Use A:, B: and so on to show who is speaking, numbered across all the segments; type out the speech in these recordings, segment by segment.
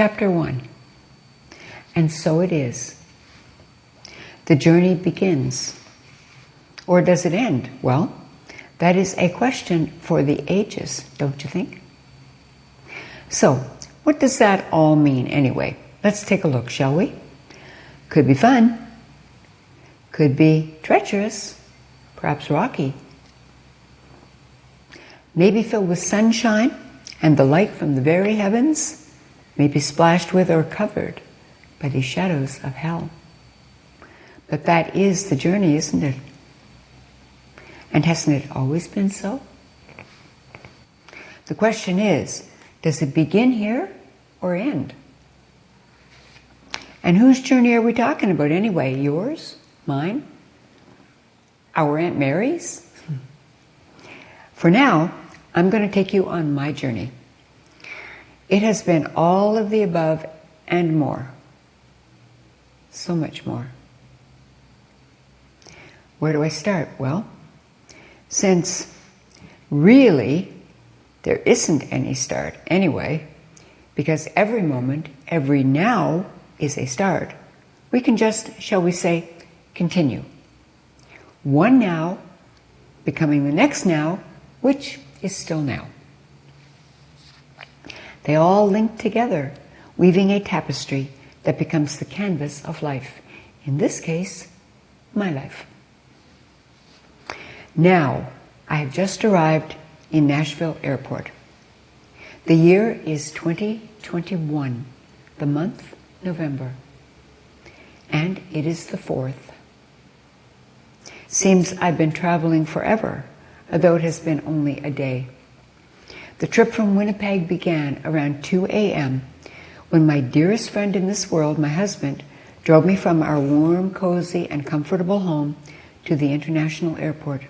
A: Chapter 1. And so it is. The journey begins. Or does it end? Well, that is a question for the ages, don't you think? So, what does that all mean anyway? Let's take a look, shall we? Could be fun. Could be treacherous, perhaps rocky. Maybe filled with sunshine and the light from the very heavens, maybe splashed with or covered by the shadows of hell. But that is the journey, isn't it? And hasn't it always been so? The question is, does it begin here or end? And whose journey are we talking about anyway? Yours? Mine? Our Aunt Mary's? For now, I'm going to take you on my journey. It has been all of the above and more. So much more. Where do I start? Well, since really there isn't any start anyway, because every moment, every now is a start, we can just, shall we say, continue. One now becoming the next now, which is still now. They all link together, weaving a tapestry that becomes the canvas of life. In this case, my life. Now, I have just arrived in Nashville Airport. The year is 2021, the month November, and it is the 4th. Seems I've been traveling forever, although it has been only a day. The trip from Winnipeg began around 2 a.m. when my dearest friend in this world, my husband, drove me from our warm, cozy, and comfortable home to the international airport.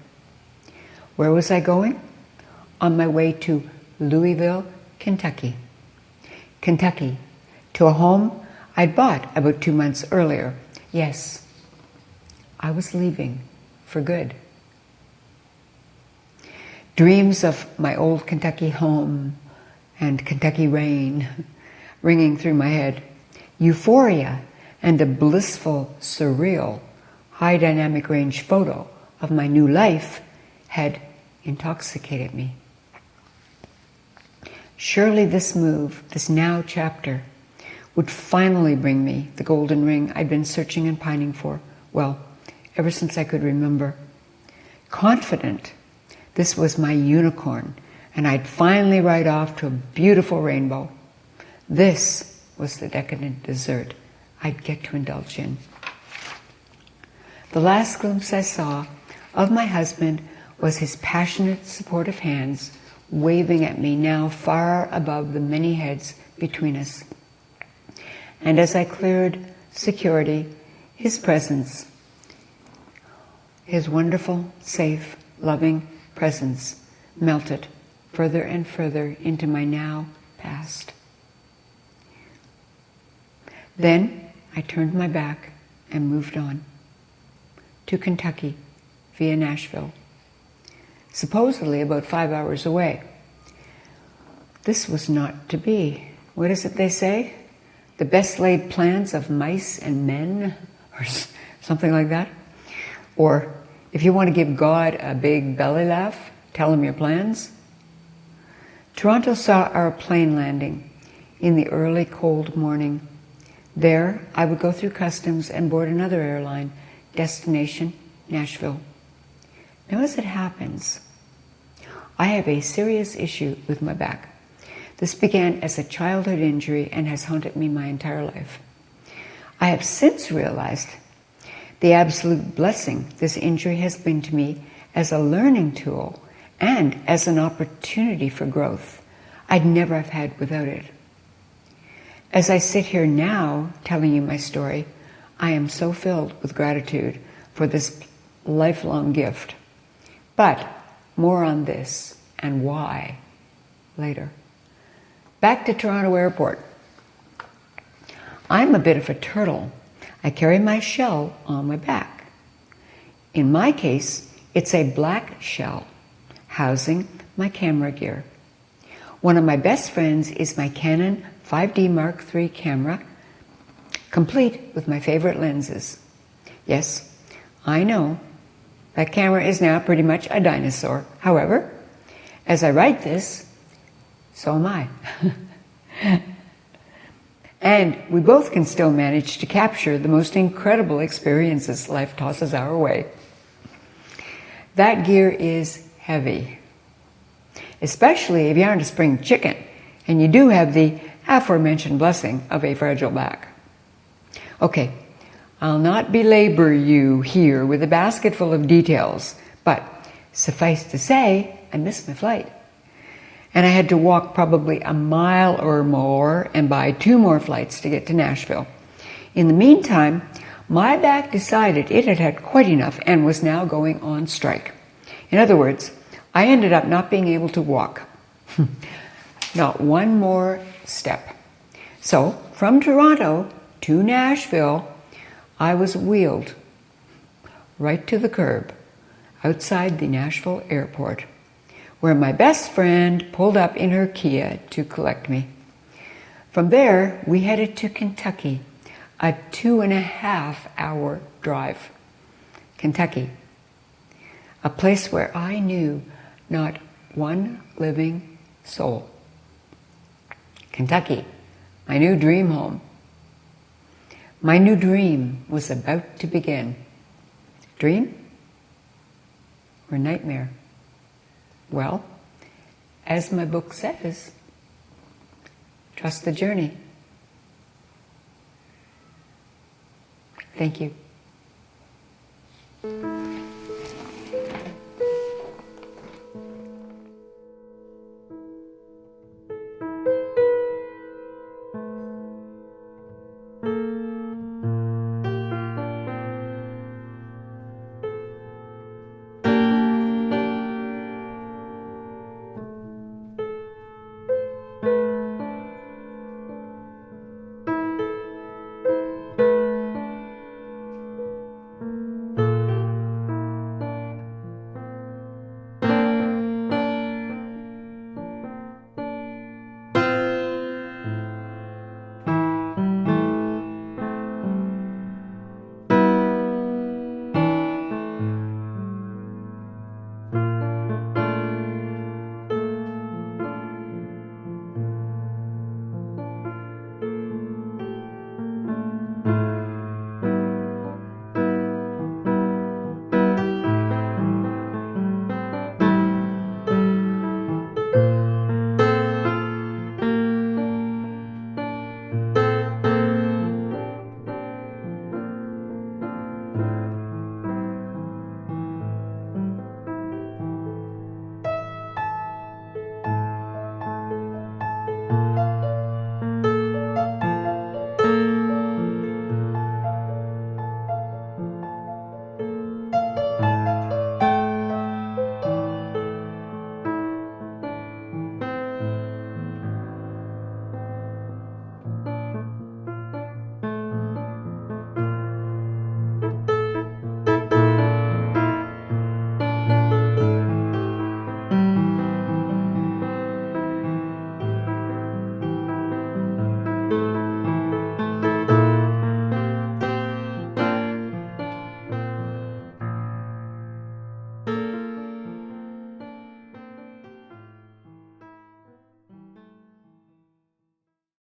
A: Where was I going? On my way to Louisville, Kentucky. Kentucky, to a home I'd bought about 2 months earlier. Yes, I was leaving for good. Dreams of my old Kentucky home and Kentucky rain ringing through my head. Euphoria and a blissful, surreal, high dynamic range photo of my new life had intoxicated me. Surely this move, this now chapter, would finally bring me the golden ring I'd been searching and pining for, well, ever since I could remember. Confident this was my unicorn, and I'd finally ride off to a beautiful rainbow. This was the decadent dessert I'd get to indulge in. The last glimpse I saw of my husband was his passionate, supportive hands waving at me now far above the many heads between us. And as I cleared security, his presence, his wonderful, safe, loving presence melted further and further into my now past. Then I turned my back and moved on to Kentucky via Nashville, supposedly about 5 hours away. This was not to be. What is it they say? The best laid plans of mice and men, or something like that. Or if you want to give God a big belly laugh, tell him your plans. Toronto saw our plane landing in the early cold morning. There, I would go through customs and board another airline, destination Nashville. Now as it happens, I have a serious issue with my back. This began as a childhood injury and has haunted me my entire life. I have since realized the absolute blessing this injury has been to me as a learning tool and as an opportunity for growth I'd never have had without it. As I sit here now telling you my story, I am so filled with gratitude for this lifelong gift. But more on this and why later. Back to Toronto Airport. I'm a bit of a turtle. I carry my shell on my back. In my case, it's a black shell housing my camera gear. One of my best friends is my Canon 5D Mark III camera, complete with my favorite lenses. Yes, I know, that camera is now pretty much a dinosaur. However, as I write this, so am I. And we both can still manage to capture the most incredible experiences life tosses our way. That gear is heavy, especially if you aren't a spring chicken and you do have the aforementioned blessing of a fragile back. Okay, I'll not belabor you here with a basket full of details, but suffice to say, I missed my flight. And I had to walk probably a mile or more and buy 2 more flights to get to Nashville. In the meantime, my back decided it had had quite enough and was now going on strike. In other words, I ended up not being able to walk. Not one more step. So, from Toronto to Nashville, I was wheeled right to the curb outside the Nashville airport, where my best friend pulled up in her Kia to collect me. From there, we headed to Kentucky, a 2.5-hour drive. Kentucky, a place where I knew not one living soul. Kentucky, my new dream home. My new dream was about to begin. Dream or nightmare? Well, as my book says, trust the journey. Thank you.